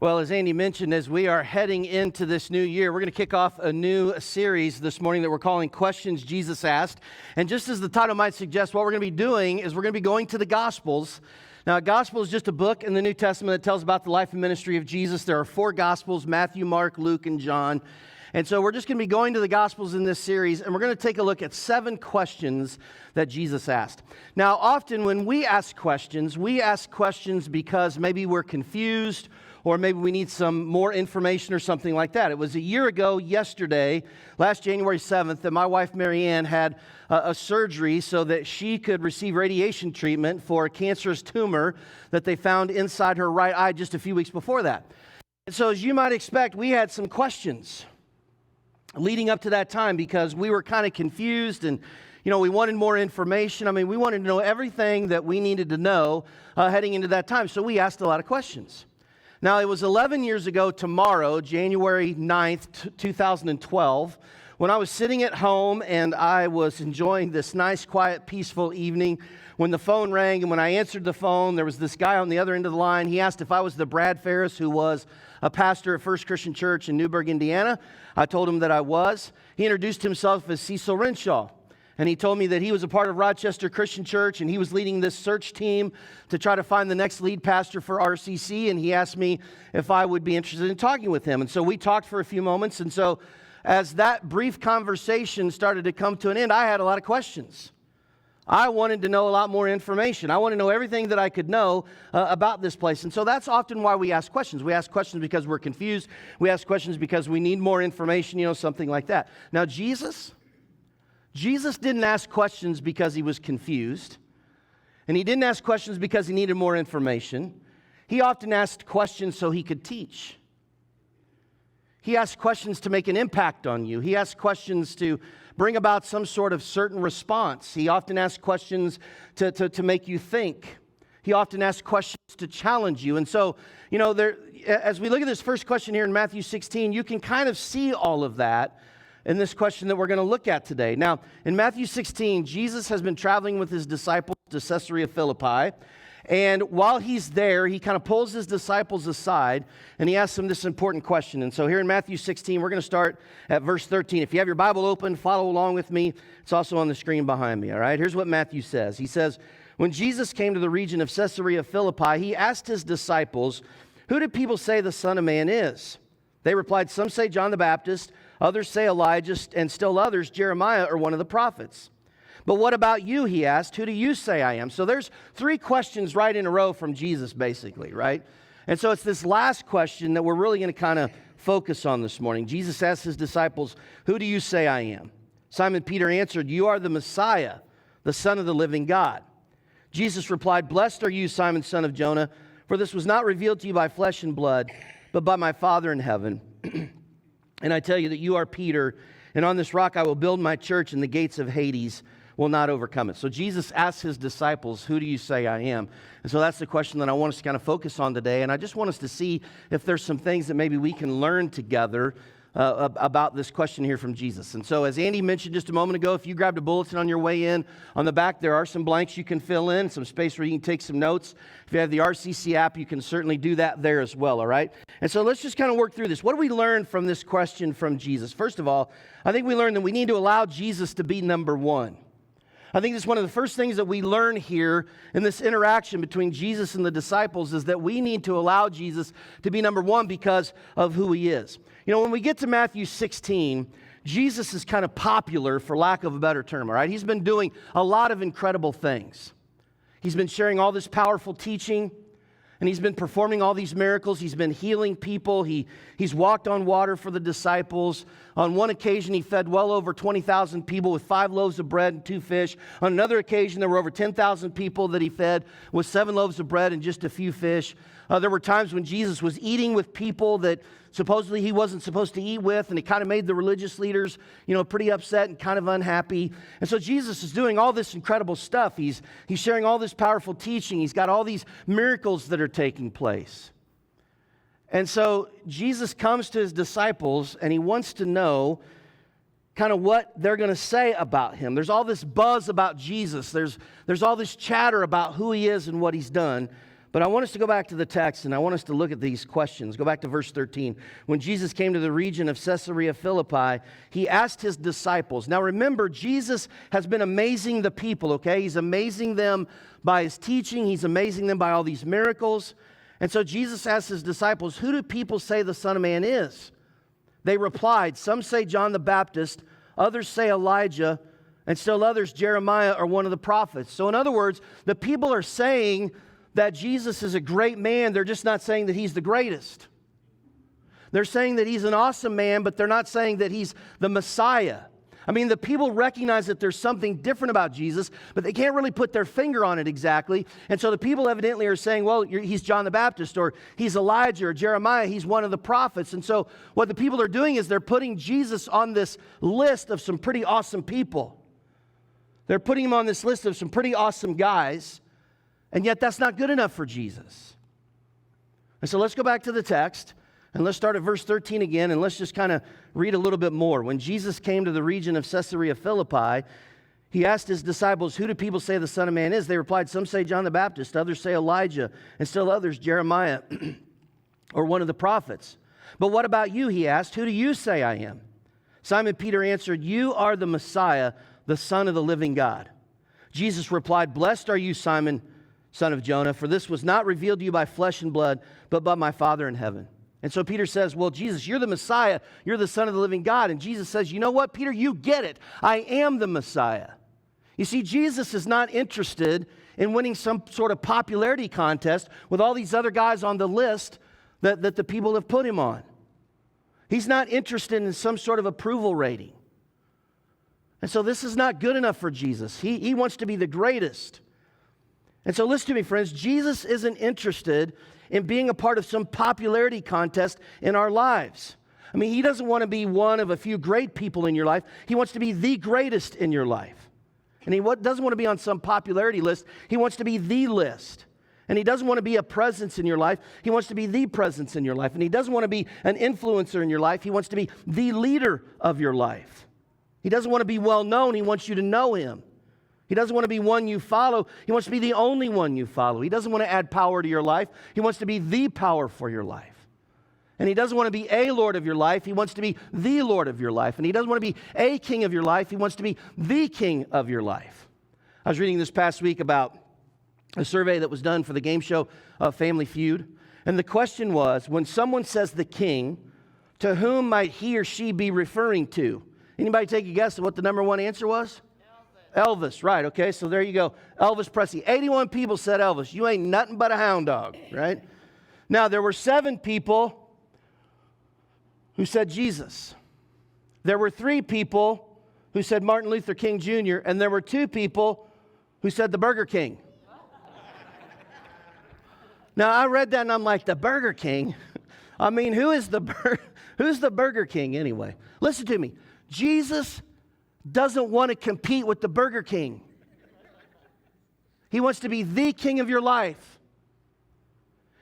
Well, as Andy mentioned, as we are heading into this new year, we're going to kick off a new series this morning that we're calling Questions Jesus Asked. And just as the title might suggest, what we're going to be doing is we're going to be going to the Gospels. Now, a gospel is just a book in the New Testament that tells about the life and ministry of Jesus. There are 4 Gospels: Matthew, Mark, Luke, and John. And so we're just going to be going to the Gospels in this series, and we're going to take a look at 7 questions that Jesus asked. Now, often when we ask questions because maybe we're confused, or maybe we need some more information or something like that. It was a year ago yesterday, last January 7th, that my wife Marianne had a surgery so that she could receive radiation treatment for a cancerous tumor that they found inside her right eye just a few weeks before that. And so as you might expect, we had some questions leading up to that time because we were kind of confused and we wanted more information. We wanted to know everything that we needed to know heading into that time. So we asked a lot of questions. Now, it was 11 years ago tomorrow, January 9th, 2012, when I was sitting at home and I was enjoying this nice, quiet, peaceful evening when the phone rang. And when I answered the phone, there was this guy on the other end of the line. He asked if I was the Brad Ferris who was a pastor at First Christian Church in Newburgh, Indiana. I told him that I was. He introduced himself as Cecil Renshaw. And he told me that he was a part of Rochester Christian Church, and he was leading this search team to try to find the next lead pastor for RCC, and he asked me if I would be interested in talking with him. And so we talked for a few moments, and so as that brief conversation started to come to an end, I had a lot of questions. I wanted to know a lot more information. I want to know everything that I could know about this place. And so that's often why we ask questions. We ask questions because we're confused. We ask questions because we need more information, something like that. Now, Jesus didn't ask questions because he was confused, and he didn't ask questions because he needed more information. He often asked questions so he could teach. He asked questions to make an impact on you. He asked questions to bring about some sort of certain response. He often asked questions to make you think. He often asked questions to challenge you. And so, as we look at this first question here in Matthew 16, you can kind of see all of that in this question that we're going to look at today. Now, in Matthew 16, Jesus has been traveling with his disciples to Caesarea Philippi. And while he's there, he kind of pulls his disciples aside and he asks them this important question. And so here in Matthew 16, we're going to start at verse 13. If you have your Bible open, follow along with me. It's also on the screen behind me, all right? Here's what Matthew says. He says, "When Jesus came to the region of Caesarea Philippi, he asked his disciples, 'Who do people say the Son of Man is?' They replied, 'Some say John the Baptist, others say Elijah, and still others, Jeremiah or one of the prophets.' 'But what about you?' he asked. 'Who do you say I am?'" So there's 3 questions right in a row from Jesus, basically, right? And so it's this last question that we're really going to kind of focus on this morning. Jesus asked his disciples, "Who do you say I am?" Simon Peter answered, "You are the Messiah, the Son of the living God." Jesus replied, "Blessed are you, Simon, son of Jonah, for this was not revealed to you by flesh and blood, but by my Father in heaven. And I tell you that you are Peter, and on this rock I will build my church, and the gates of Hades will not overcome it." So Jesus asked his disciples, "Who do you say I am?" And so that's the question that I want us to kind of focus on today. And I just want us to see if there's some things that maybe we can learn together about this question here from Jesus. And so as Andy mentioned just a moment ago, if you grabbed a bulletin on your way in, on the back there are some blanks you can fill in, some space where you can take some notes. If you have the RCC app, you can certainly do that there as well, all right? And so let's just kind of work through this. What do we learn from this question from Jesus? First of all, I think we learned that we need to allow Jesus to be number one. I think this is one of the first things that we learn here in this interaction between Jesus and the disciples is that we need to allow Jesus to be number one because of who he is. When we get to Matthew 16, Jesus is kind of popular, for lack of a better term, all right? He's been doing a lot of incredible things. He's been sharing all this powerful teaching, and he's been performing all these miracles. He's been healing people. He's walked on water for the disciples. On one occasion, he fed well over 20,000 people with 5 loaves of bread and 2 fish. On another occasion, there were over 10,000 people that he fed with 7 loaves of bread and just a few fish. There were times when Jesus was eating with people that supposedly he wasn't supposed to eat with, and it kind of made the religious leaders, pretty upset and kind of unhappy. And so Jesus is doing all this incredible stuff. He's sharing all this powerful teaching. He's got all these miracles that are taking place. And so Jesus comes to his disciples, and he wants to know kind of what they're going to say about him. There's all this buzz about Jesus. There's all this chatter about who he is and what he's done. But I want us to go back to the text, and I want us to look at these questions. Go back to verse 13. When Jesus came to the region of Caesarea Philippi, he asked his disciples. Now remember, Jesus has been amazing the people, okay? He's amazing them by his teaching. He's amazing them by all these miracles. And so Jesus asked his disciples, who do people say the Son of Man is? They replied, some say John the Baptist, others say Elijah, and still others Jeremiah or one of the prophets. So in other words, the people are saying that Jesus is a great man. They're just not saying that he's the greatest. They're saying that he's an awesome man, but they're not saying that he's the Messiah. I mean, the people recognize that there's something different about Jesus, but they can't really put their finger on it exactly. And so the people evidently are saying, well, he's John the Baptist, or he's Elijah, or Jeremiah, he's one of the prophets. And so what the people are doing is they're putting Jesus on this list of some pretty awesome people. They're putting him on this list of some pretty awesome guys, and yet that's not good enough for Jesus. And so let's go back to the text, and let's start at verse 13 again, and let's just kind of read a little bit more. When Jesus came to the region of Caesarea Philippi, he asked his disciples, who do people say the Son of Man is? They replied, some say John the Baptist, others say Elijah, and still others Jeremiah, or one of the prophets. But what about you, he asked, who do you say I am? Simon Peter answered, you are the Messiah, the Son of the living God. Jesus replied, blessed are you, Simon, son of Jonah, for this was not revealed to you by flesh and blood, but by my Father in heaven. And so Peter says, well, Jesus, you're the Messiah. You're the Son of the living God. And Jesus says, you know what, Peter, you get it. I am the Messiah. You see, Jesus is not interested in winning some sort of popularity contest with all these other guys on the list that the people have put him on. He's not interested in some sort of approval rating. And so this is not good enough for Jesus. He wants to be the greatest. And so listen to me, friends. Jesus isn't interested in being a part of some popularity contest in our lives. I mean, he doesn't want to be one of a few great people in your life. He wants to be the greatest in your life. And he doesn't want to be on some popularity list. He wants to be the list. And he doesn't want to be a presence in your life. He wants to be the presence in your life. And he doesn't want to be an influencer in your life. He wants to be the leader of your life. He doesn't want to be well known. He wants you to know him. He doesn't want to be one you follow. He wants to be the only one you follow. He doesn't want to add power to your life. He wants to be the power for your life. And he doesn't want to be a Lord of your life. He wants to be the Lord of your life. And he doesn't want to be a king of your life. He wants to be the king of your life. I was reading this past week about a survey that was done for the game show Family Feud. And the question was, when someone says the king, to whom might he or she be referring to? Anybody take a guess at what the number one answer was? Elvis, right, okay, so there you go. Elvis Presley. 81 people said Elvis. You ain't nothing but a hound dog, right? Now, there were 7 people who said Jesus. There were 3 people who said Martin Luther King Jr., and there were 2 people who said the Burger King. Now, I read that and I'm like, the Burger King? I mean, who's the Burger King anyway? Listen to me. Jesus doesn't want to compete with the Burger King. He wants to be the king of your life.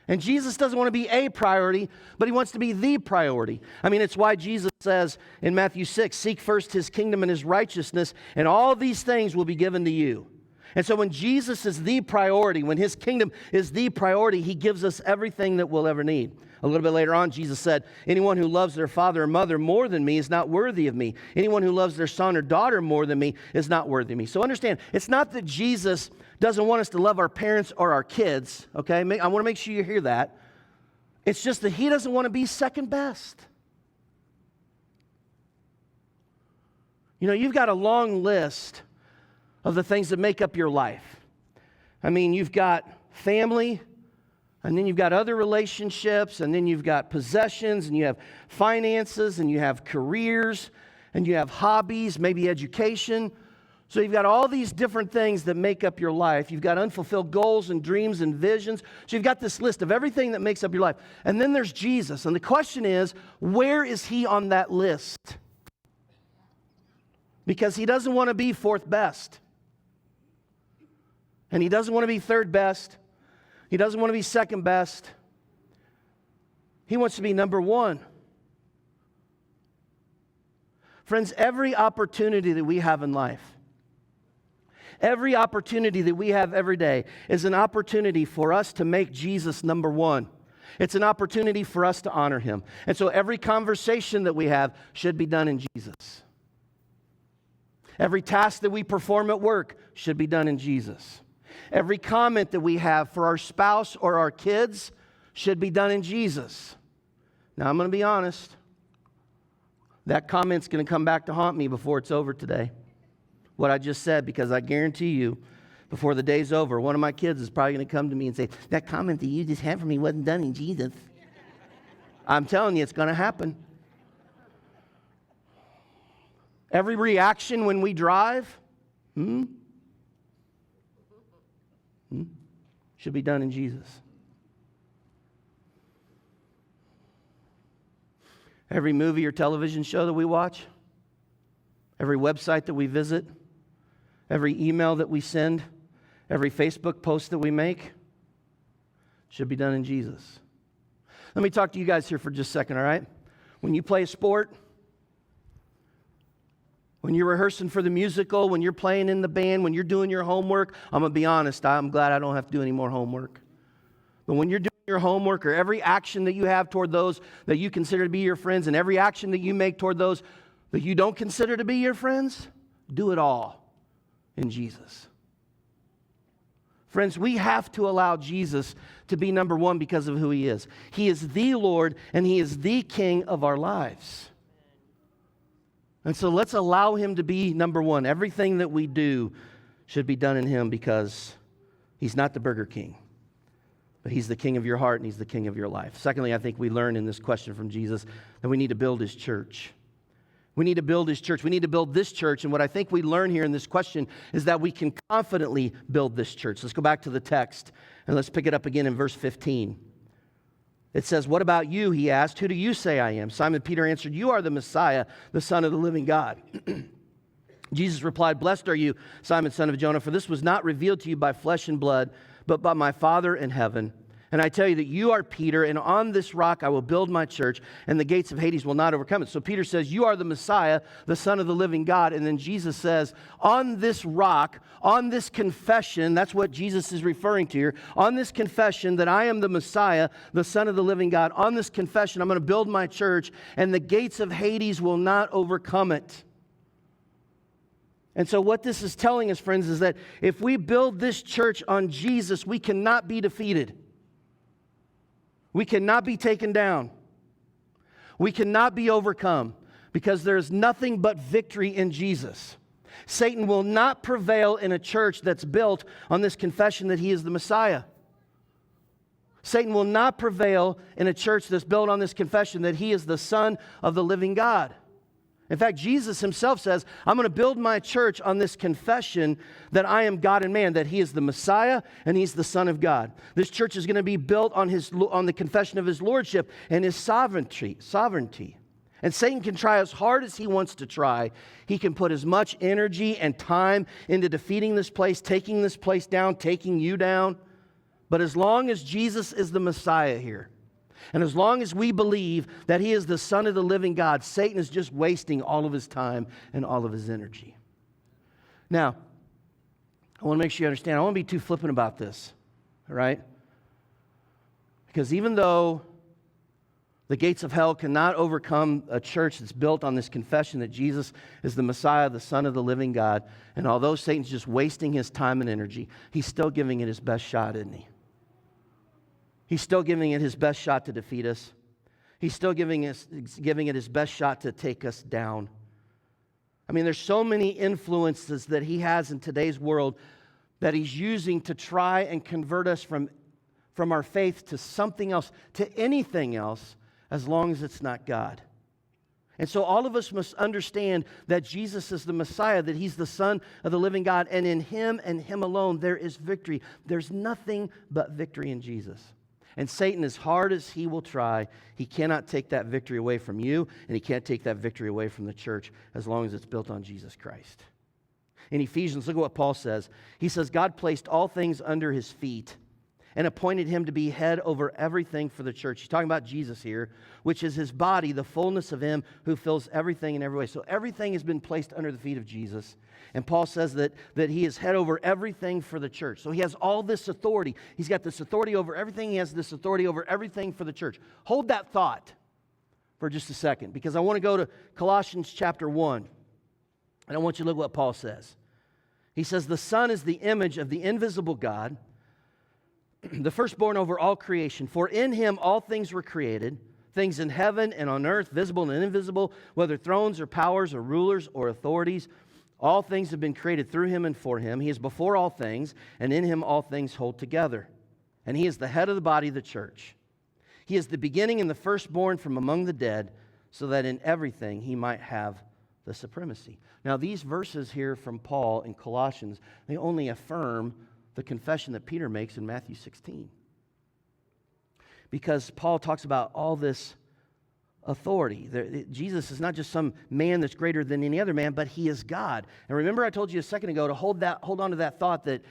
And Jesus doesn't want to be a priority, but he wants to be the priority. I mean, it's why Jesus says in Matthew 6, seek first his kingdom and his righteousness, and all these things will be given to you. And so when Jesus is the priority, when his kingdom is the priority, he gives us everything that we'll ever need. A little bit later on, Jesus said, anyone who loves their father or mother more than me is not worthy of me. Anyone who loves their son or daughter more than me is not worthy of me. So understand, it's not that Jesus doesn't want us to love our parents or our kids, okay? I want to make sure you hear that. It's just that he doesn't want to be second best. You know, you've got a long list of the things that make up your life. I mean, you've got family, and then you've got other relationships, and then you've got possessions, and you have finances, and you have careers, and you have hobbies, maybe education. So you've got all these different things that make up your life. You've got unfulfilled goals and dreams and visions. So you've got this list of everything that makes up your life. And then there's Jesus. And the question is, where is he on that list? Because he doesn't want to be fourth best. And he doesn't want to be third best. He doesn't want to be second best. He wants to be number one. Friends, every opportunity that we have in life, Every opportunity that we have every day is an opportunity for us to make Jesus number one. It's an opportunity for us to honor him. And so every conversation that we have should be done in Jesus. Every task that we perform at work should be done in Jesus. Every comment that we have for our spouse or our kids should be done in Jesus. Now, I'm going to be honest. That comment's going to come back to haunt me before it's over today. What I just said, because I guarantee you, before the day's over, one of my kids is probably going to come to me and say, that comment that you just had for me wasn't done in Jesus. I'm telling you, it's going to happen. Every reaction when we drive, should be done in Jesus. Every movie or television show that we watch, every website that we visit, every email that we send, every Facebook post that we make should be done in Jesus. Let me talk to you guys here for just a second, all right? When you play a sport, when you're rehearsing for the musical, when you're playing in the band, when you're doing your homework, I'm going to be honest, I'm glad I don't have to do any more homework. But when you're doing your homework, or every action that you have toward those that you consider to be your friends, and every action that you make toward those that you don't consider to be your friends, do it all in Jesus. Friends, we have to allow Jesus to be number one because of who he is. He is the Lord, and he is the King of our lives. And so let's allow him to be number one. Everything that we do should be done in him, because he's not the Burger King, but he's the King of your heart and he's the King of your life. Secondly, I think we learn in this question from Jesus that we need to build his church. We need to build his church. We need to build this church. And what I think we learn here in this question is that we can confidently build this church. Let's go back to the text and let's pick it up again in verse 15. It says, "What about you?" he asked. "Who do you say I am?" Simon Peter answered, "You are the Messiah, the Son of the living God." Jesus replied, "Blessed are you, Simon, son of Jonah, for this was not revealed to you by flesh and blood, but by my Father in heaven. And I tell you that you are Peter, and on this rock I will build my church, and the gates of Hades will not overcome it." So Peter says, "You are the Messiah, the Son of the living God." And then Jesus says, on this rock, on this confession, that's what Jesus is referring to here, on this confession that I am the Messiah, the Son of the living God, on this confession I'm going to build my church, and the gates of Hades will not overcome it. And so what this is telling us, friends, is that if we build this church on Jesus, we cannot be defeated. We cannot be taken down. We cannot be overcome, because there is nothing but victory in Jesus. Satan will not prevail in a church that's built on this confession that he is the Messiah. Satan will not prevail in a church that's built on this confession that he is the Son of the living God. In fact, Jesus himself says, I'm going to build my church on this confession that I am God and man, that he is the Messiah and he's the Son of God. This church is going to be built on the confession of his lordship and his sovereignty. And Satan can try as hard as he wants to try. He can put as much energy and time into defeating this place, taking this place down, taking you down. But as long as Jesus is the Messiah here, and as long as we believe that he is the Son of the living God, Satan is just wasting all of his time and all of his energy. Now, I want to make sure you understand. I don't want to be too flippant about this, all right? Because even though the gates of hell cannot overcome a church that's built on this confession that Jesus is the Messiah, the Son of the living God, and although Satan's just wasting his time and energy, he's still giving it his best shot, isn't he? He's still giving it his best shot to defeat us. He's still giving it his best shot to take us down. I mean, there's so many influences that he has in today's world that he's using to try and convert us from our faith to something else, to anything else, as long as it's not God. And so all of us must understand that Jesus is the Messiah, that he's the Son of the living God, and in him and him alone there is victory. There's nothing but victory in Jesus. And Satan, as hard as he will try, he cannot take that victory away from you, and he can't take that victory away from the church as long as it's built on Jesus Christ. In Ephesians, look at what Paul says. He says, God placed all things under his feet and appointed him to be head over everything for the church. He's talking about Jesus here, which is his body, the fullness of him who fills everything in every way. So everything has been placed under the feet of Jesus. And Paul says that he is head over everything for the church. So he has all this authority. He's got this authority over everything. He has this authority over everything for the church. Hold that thought for just a second, because I want to go to Colossians chapter 1. And I want you to look what Paul says. He says, the Son is the image of the invisible God, the firstborn over all creation. For in him all things were created, things in heaven and on earth, visible and invisible, whether thrones or powers or rulers or authorities. All things have been created through him and for him. He is before all things, and in him all things hold together. And he is the head of the body of the church. He is the beginning and the firstborn from among the dead, so that in everything he might have the supremacy. Now, these verses here from Paul in Colossians, they only affirm the confession that Peter makes in Matthew 16. Because Paul talks about all this authority. Jesus is not just some man that's greater than any other man, but he is God. And remember I told you a second ago to hold on to that thought that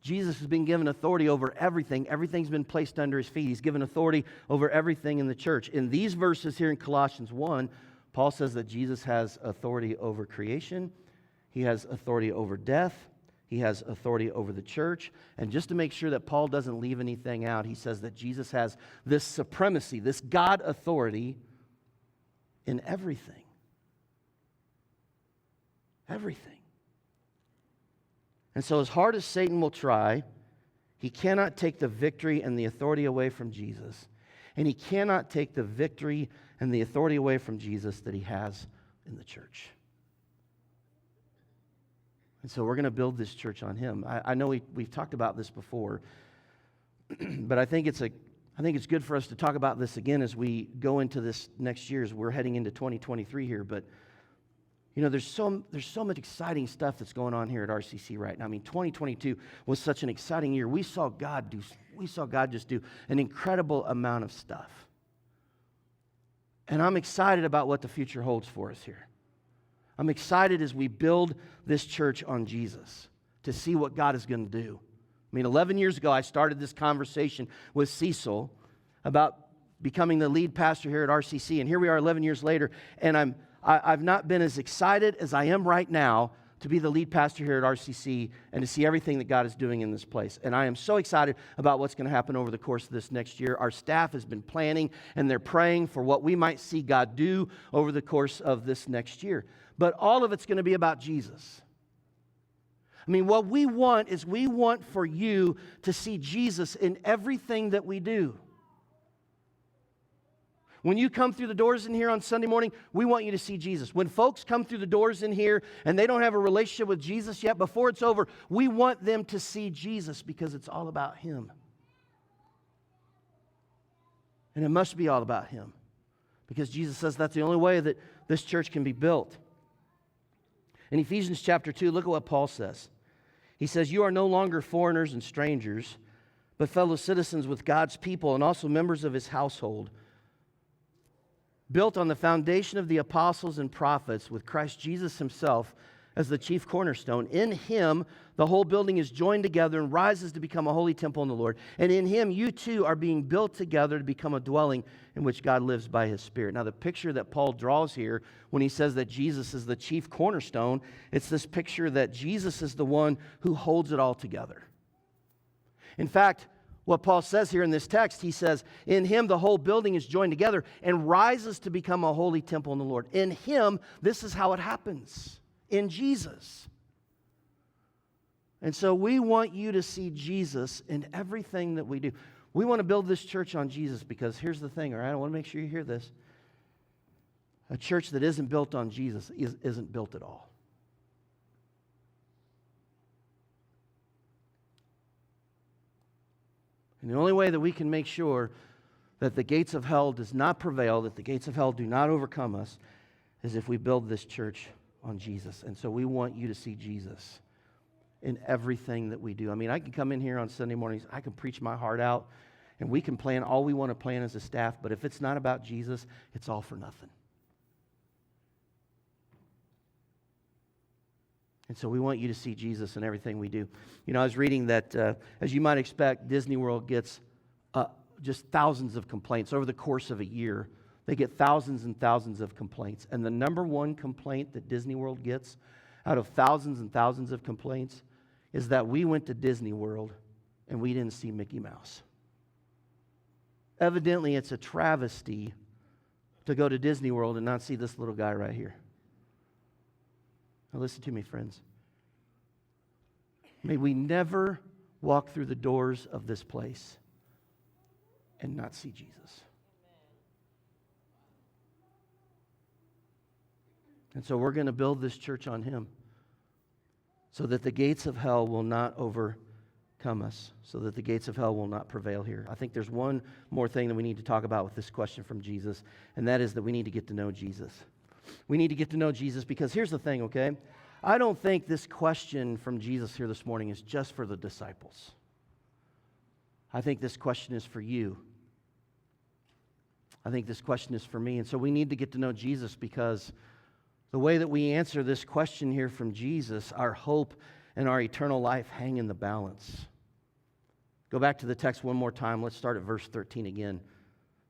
Jesus has been given authority over everything. Everything's been placed under his feet. He's given authority over everything in the church. In these verses here in Colossians 1, Paul says that Jesus has authority over creation. He has authority over death. He has authority over the church. And just to make sure that Paul doesn't leave anything out, he says that Jesus has this supremacy, this God authority in everything. Everything. And so as hard as Satan will try, he cannot take the victory and the authority away from Jesus. And he cannot take the victory and the authority away from Jesus that he has in the church. And so we're going to build this church on him. I know we've talked about this before, but I think it's good for us to talk about this again as we go into this next year, as we're heading into 2023 here. But you know, there's so much exciting stuff that's going on here at RCC right now. I mean, 2022 was such an exciting year. We saw God just do an incredible amount of stuff. And I'm excited about what the future holds for us here. I'm excited as we build this church on Jesus to see what God is going to do. I mean, 11 years ago, I started this conversation with Cecil about becoming the lead pastor here at RCC. And here we are 11 years later, and I've not been as excited as I am right now to be the lead pastor here at RCC and to see everything that God is doing in this place. And I am so excited about what's going to happen over the course of this next year. Our staff has been planning, and they're praying for what we might see God do over the course of this next year. But all of it's going to be about Jesus. I mean, what we want is we want for you to see Jesus in everything that we do. When you come through the doors in here on Sunday morning, we want you to see Jesus. When folks come through the doors in here and they don't have a relationship with Jesus yet, before it's over, we want them to see Jesus because it's all about him. And it must be all about him because Jesus says that's the only way that this church can be built. In Ephesians chapter 2, look at what Paul says. He says, "You are no longer foreigners and strangers, but fellow citizens with God's people and also members of his household, built on the foundation of the apostles and prophets, with Christ Jesus himself as the chief cornerstone. In him, the whole building is joined together and rises to become a holy temple in the Lord. And in him, you too are being built together to become a dwelling in which God lives by his Spirit." Now, the picture that Paul draws here when he says that Jesus is the chief cornerstone, it's this picture that Jesus is the one who holds it all together. In fact, what Paul says here in this text, he says, in him the whole building is joined together and rises to become a holy temple in the Lord. In him, this is how it happens. In Jesus. And so we want you to see Jesus in everything that we do. We want to build this church on Jesus because here's the thing, all right? I want to make sure you hear this. A church that isn't built on Jesus isn't built at all. And the only way that we can make sure that the gates of hell does not prevail, that the gates of hell do not overcome us, is if we build this church on Jesus. And so we want you to see Jesus in everything that we do. I mean, I can come in here on Sunday mornings, I can preach my heart out, and we can plan all we want to plan as a staff, but if it's not about Jesus, it's all for nothing. And so we want you to see Jesus in everything we do. You know, I was reading that, as you might expect, Disney World gets just thousands of complaints over the course of a year. They get thousands and thousands of complaints. And the number one complaint that Disney World gets out of thousands and thousands of complaints is that we went to Disney World and we didn't see Mickey Mouse. Evidently, it's a travesty to go to Disney World and not see this little guy right here. Now listen to me, friends. May we never walk through the doors of this place and not see Jesus. And so we're going to build this church on Him so that the gates of hell will not overcome us, so that the gates of hell will not prevail here. I think there's one more thing that we need to talk about with this question from Jesus, and that is that we need to get to know Jesus. We need to get to know Jesus because here's the thing, okay? I don't think this question from Jesus here this morning is just for the disciples. I think this question is for you. I think this question is for me. And so we need to get to know Jesus because the way that we answer this question here from Jesus, our hope and our eternal life hang in the balance. Go back to the text one more time. Let's start at verse 13 again.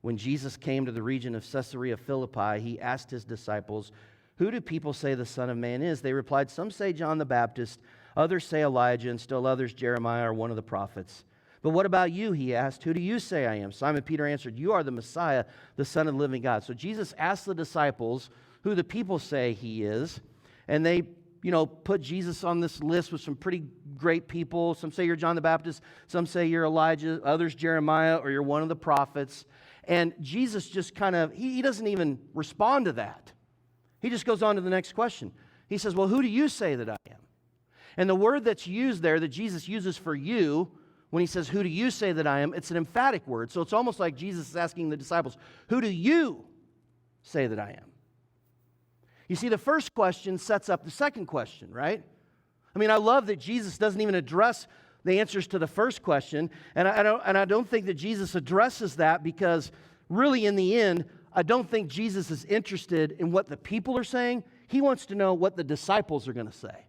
When Jesus came to the region of Caesarea Philippi, He asked His disciples, "Who do people say the Son of Man is?" They replied, "Some say John the Baptist, others say Elijah, and still others Jeremiah or one of the prophets." "But what about you?" He asked. "Who do you say I am?" Simon Peter answered, "You are the Messiah, the Son of the living God." So Jesus asked the disciples who the people say He is, and they put Jesus on this list with some pretty great people. Some say you're John the Baptist, some say you're Elijah, others Jeremiah, or you're one of the prophets. And Jesus just kind of, he doesn't even respond to that. He just goes on to the next question. He says, "Well, who do you say that I am?" And the word that's used there that Jesus uses for you, when He says, "Who do you say that I am?" it's an emphatic word. So it's almost like Jesus is asking the disciples, "Who do you say that I am?" You see, the first question sets up the second question, right? I mean, I love that Jesus doesn't even address the answers to the first question, and I don't think that Jesus addresses that because really in the end, I don't think Jesus is interested in what the people are saying. He wants to know what the disciples are going to say.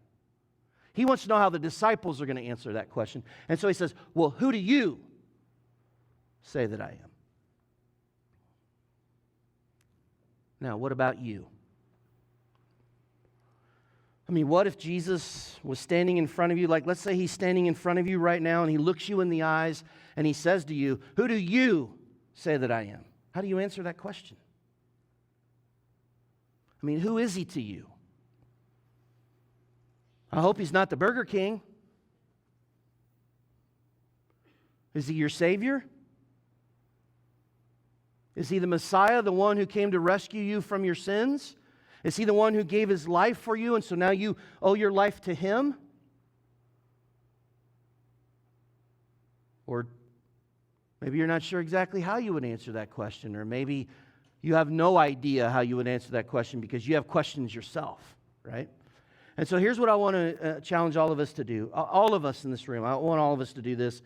He wants to know how the disciples are going to answer that question. And so He says, "Well, who do you say that I am?" Now, what about you? I mean, what if Jesus was standing in front of you? Like, let's say He's standing in front of you right now and He looks you in the eyes and He says to you, "Who do you say that I am?" How do you answer that question? I mean, who is He to you? I hope He's not the Burger King. Is He your Savior? Is He the Messiah, the one who came to rescue you from your sins? Is He the one who gave His life for you, and so now you owe your life to Him? Or maybe you're not sure exactly how you would answer that question, or maybe you have no idea how you would answer that question because you have questions yourself, right? And so here's what I want to challenge all of us to do. All of us in this room, I want all of us to do this,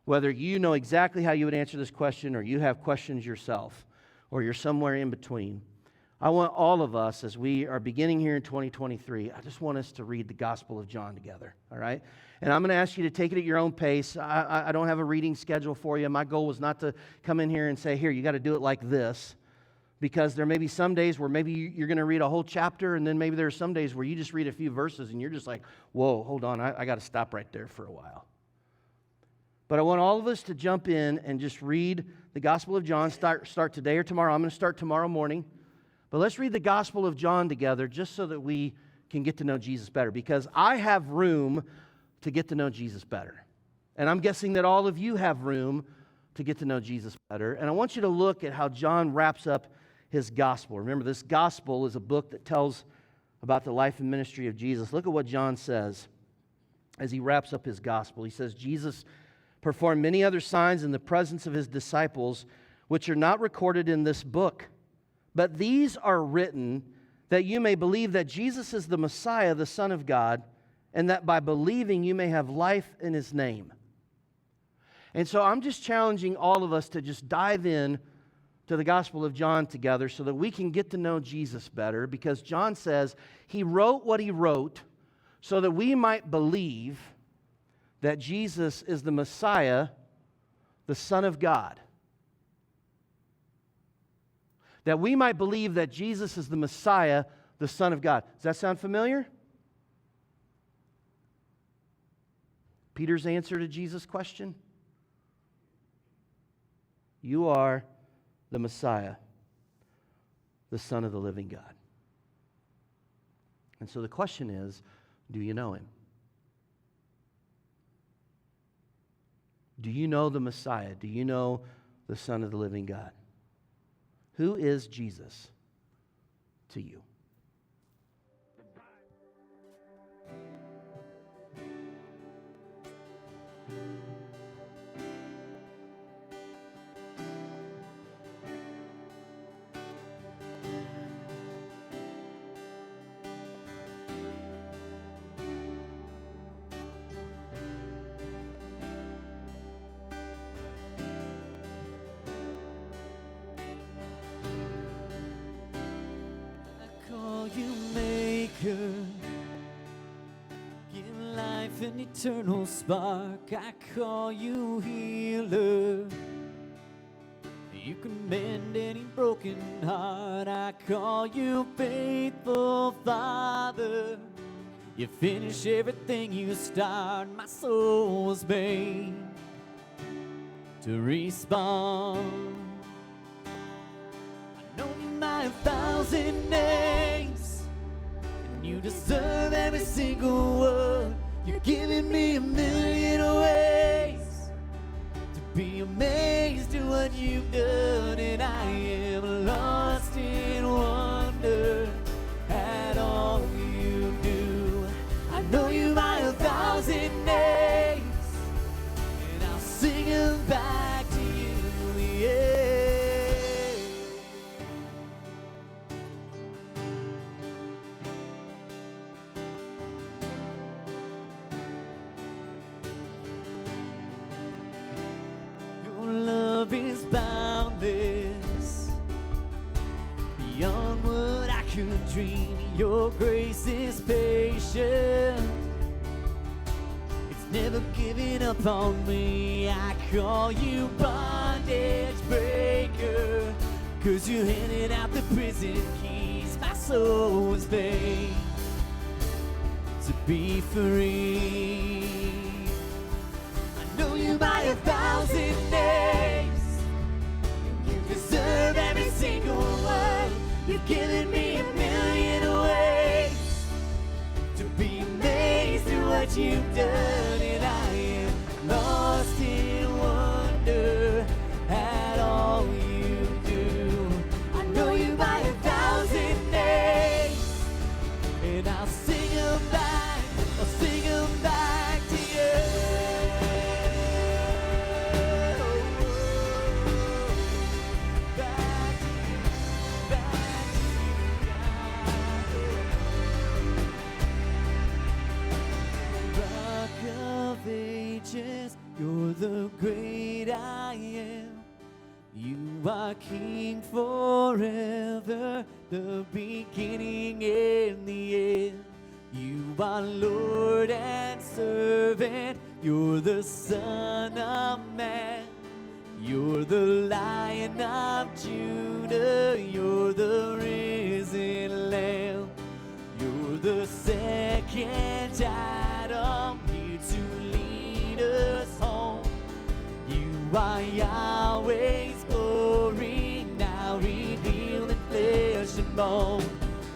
whether you know exactly how you would answer this question or you have questions yourself or you're somewhere in between. I want all of us, as we are beginning here in 2023, I just want us to read the Gospel of John together, all right? And I'm going to ask you to take it at your own pace. I don't have a reading schedule for you. My goal was not to come in here and say, "Here, you got to do it like this," because there may be some days where maybe you're going to read a whole chapter, and then maybe there are some days where you just read a few verses, and you're just like, "Whoa, hold on, I got to stop right there for a while." But I want all of us to jump in and just read the Gospel of John, start today or tomorrow. I'm going to start tomorrow morning. But let's read the Gospel of John together just so that we can get to know Jesus better, because I have room to get to know Jesus better. And I'm guessing that all of you have room to get to know Jesus better. And I want you to look at how John wraps up his Gospel. Remember, this Gospel is a book that tells about the life and ministry of Jesus. Look at what John says as he wraps up his Gospel. He says, "Jesus performed many other signs in the presence of His disciples, which are not recorded in this book. But these are written that you may believe that Jesus is the Messiah, the Son of God, and that by believing you may have life in His name." And so I'm just challenging all of us to just dive in to the Gospel of John together so that we can get to know Jesus better, because John says He wrote what He wrote so that we might believe that Jesus is the Messiah, the Son of God. That we might believe that Jesus is the Messiah, the Son of God. Does that sound familiar? Peter's answer to Jesus' question? You are the Messiah, the Son of the living God. And so the question is, do you know him? Do you know the Messiah? Do you know the Son of the living God? Who is Jesus to you? Give life an eternal spark. I call you healer. You can mend any broken heart. I call you faithful Father. You finish everything you start. My soul was made to respond. I know you might have 1,000 names, you deserve every single one. You're giving me 1,000,000 ways to be amazed at what you've done. And I am lost in wonder at all you do. I know you might have 1,000 names, and I'll sing them back to you, yeah. Is boundless, beyond what I could dream. Your grace is patient, it's never giving up on me. I call you bondage breaker, 'cause you handed out the prison keys. My soul was made to be free. I know you might have 1,000 names, deserve every single one. You've given me 1,000,000 ways to be amazed at what you've done. And I am lost in wonder at all you do. I know you might have 1,000 names, and I'll sing them back. I'll sing them back to you. You're the great I am. You are King forever, the beginning and the end. You are Lord and servant. You're the Son of Man. You're the Lion of Judah. You're the risen Lamb. You're the second Adam, here to lead us home. You are Yahweh's glory, now revealed in flesh and bone.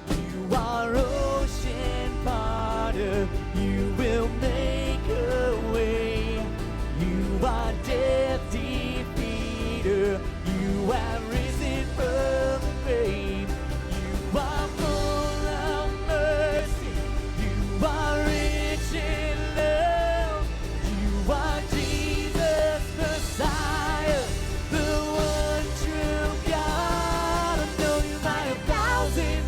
You are ocean parter, you will make a way. You are death defeater, you have risen from the grave. You are full of mercy, you are rich in love. You are Jesus Messiah, the one true God. I know you might have 1,000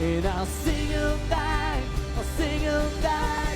And I'll sing 'em back, I'll sing 'em back.